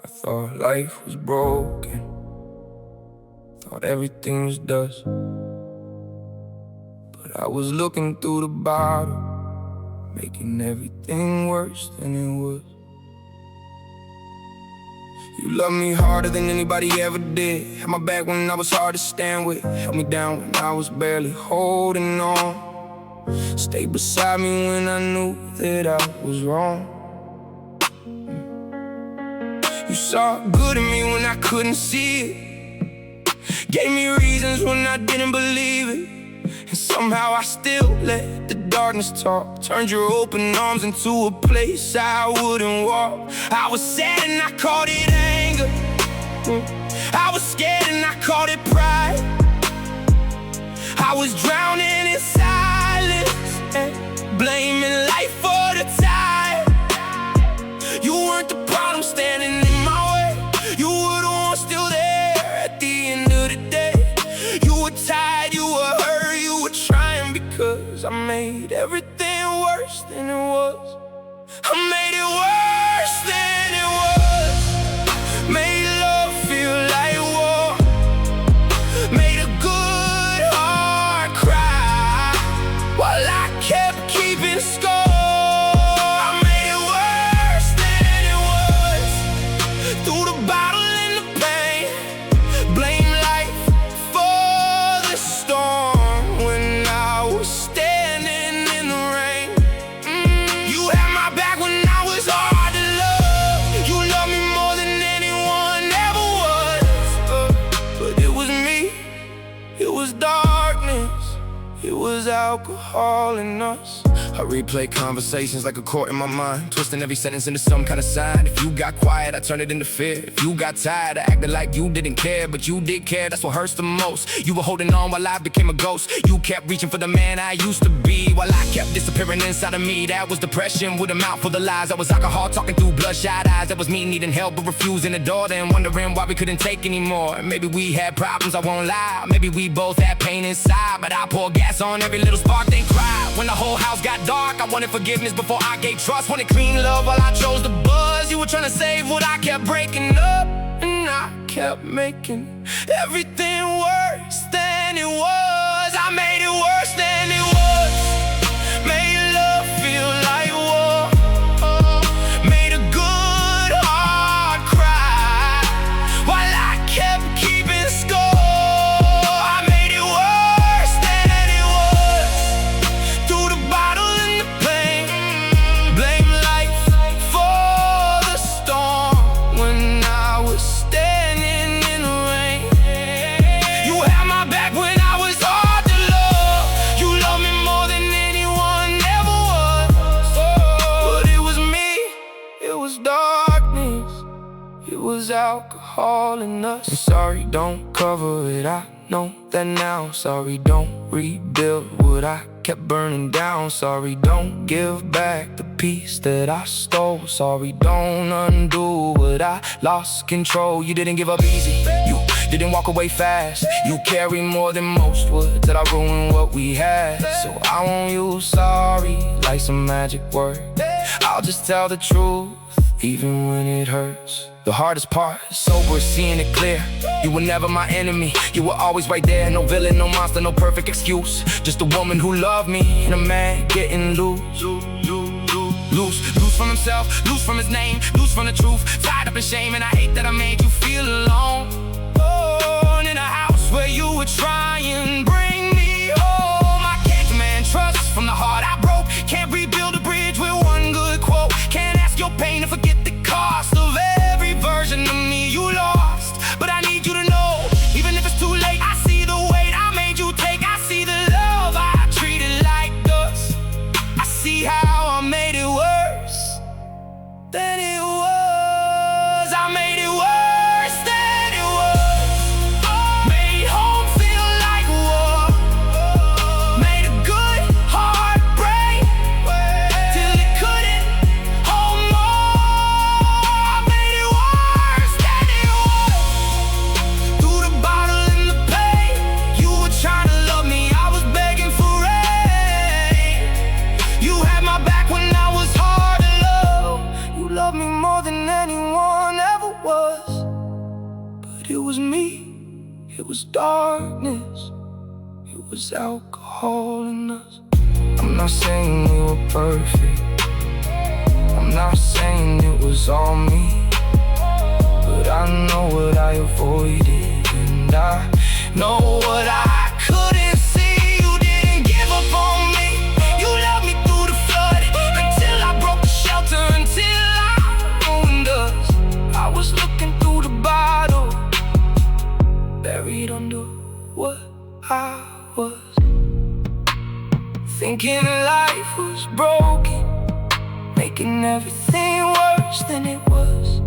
I thought life was broken, thought everything was dust. But I was looking through the bottle, making everything worse than it was. You loved me harder than anybody ever did. Had my back when I was hard to stand with. Held me down when I was barely holding on. Stayed beside me when I knew that I was wrong. You saw good in me when I couldn't see it. Gave me reasons when I didn't believe it. And somehow I still let the darkness talk. Turned your open arms into a place I wouldn't walk. I was sad and I called it anger. I was scared and I called it pride. I was drowning in silence and blaming life for the tide. You weren't the problem standing in my way. You were the one still there at the end of the day. You were tired, you were hurt, you were trying, because I made everything worse than it was. I made it worse than it was. Made love feel like war. Made a good heart cry while I kept keeping score. I made it worse than it was. Through the bottle and the pain, blame life for the storm when I was standing in the rain. You had my back when I was hard to love. You loved me more than anyone ever was. But it was me, it was darkness, it was alcohol in us. I replay conversations like a court in my mind, twisting every sentence into some kind of sign. If you got quiet, I turned it into fear. If you got tired, I acted like you didn't care, but you did care, that's what hurts the most. You were holding on while I became a ghost. You kept reaching for the man I used to be, while I kept disappearing inside of me. That was depression with a mouth full of lies. That was alcohol talking through bloodshot eyes. That was me needing help but refusing the door, then wondering why we couldn't take anymore. Maybe we had problems, I won't lie. Maybe we both had pain inside, but I poured gas on every little spark, then cried. When the whole house got dark, I wanted forgiveness before I gave trust. Wanted clean love while I chose the buzz. You were trying to save what I kept breaking up, and I kept making everything worse than it was. I made it worse than it was. Made love feel like war. Made a good heart cry while I kept keeping score. I made it worse than it was. Through the bottle and the pain, blame life for the storm when I was standing in the rain. You had my back when I was hard to love. You loved me more than anyone ever was. But it was me, it was darkness, it was alcohol in us. I'm sorry, don't cover it, I know that now. Sorry, don't rebuild what I kept burning down. Sorry, don't give back the peace that I stole. Sorry, don't undo what I lost control. You didn't give up easy, you didn't walk away fast. You carry more than most would till I ruined what we had. So I won't use sorry like some magic word. I'll just tell the truth, even when it hurts. The hardest part is sober, seeing it clear. You were never my enemy, you were always right there. No villain, no monster, no perfect excuse. Just a woman who loved me, and a man getting loose. Loose from himself, loose from his name, loose from the truth. Tied up in shame, and I hate that I made you feel alone. Oh, and in a house where you were trying, bring me home. I can't demand trust from the heart I broke. Can't rebuild a bridge with one good quote. Can't ask your pain to forget the cost of every version of me you lost. But I need you to know, even if it's too late, I see the weight I made you take. I see the love I treated like dust. I see how I made it worse than it was. I made it worse than it was. Made home feel like war. Made a good heart break till it couldn't hold more. I made it worse But it was me, it was darkness, it was alcohol in us. I'm not saying we were perfect, I'm not saying it was all me, but I know what I avoided, and I know what I couldn't see. You didn't give up on me, you loved me through the flood, until I broke the shelter, until I ruined us. I was looking through the bottle, buried under what I was, thinking life was broken, making everything worse than it was.